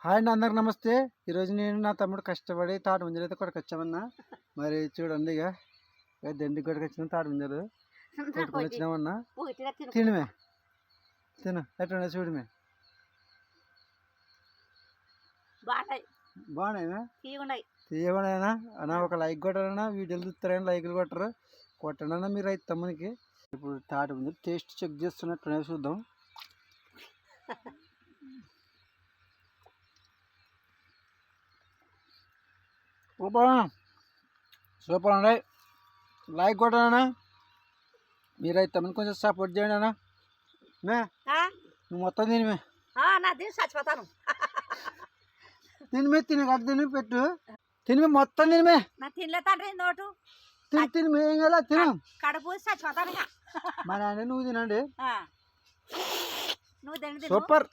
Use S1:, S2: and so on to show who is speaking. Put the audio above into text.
S1: Hi అండి, అందరికి నమస్తే. ఈరోజు నేను నా తమ్ముడు కష్టపడి తాటి ముంజలు అయితే కొట్టుకొచ్చామన్నా. మరి చూడండి, ఇక దండి కొట్టుకొచ్చిన తాటి ముంజలు కొట్టుకొని వచ్చినామన్నా. తినమే తిను, ఎట్లా చూడమే బాగున్నాయినా తీయకున్నాయినా అన్నా. ఒక లైక్ కొట్టారన్నా, వీడియోలు చూస్తారని లైక్లు కొట్టరు. కొట్టండి అన్న మీరు అయితే తమ్మునికి. ఇప్పుడు తాటి ముంజలు టేస్ట్ చెక్ చేస్తున్నట్టు చూద్దాం. సూపర్ అండి. లైక్ కొట్టానా, మీరైతే తమని కొంచెం సపోర్ట్ చేయండి అన్న. నువ్వు మొత్తం తినిమే
S2: చచ్చిపోతాను.
S1: తినిమే తిని కట్ట తిని పెట్టు. తినిమే మొత్తం తినిమే.
S2: తినలే తండ్రి నోటు
S1: తినిమే ఏం కదా తిను.
S2: కడుపు చచ్చిపోతాను.
S1: మా నాన్న నువ్వు తినండి.
S2: నువ్వు తినండి.
S1: సూపర్.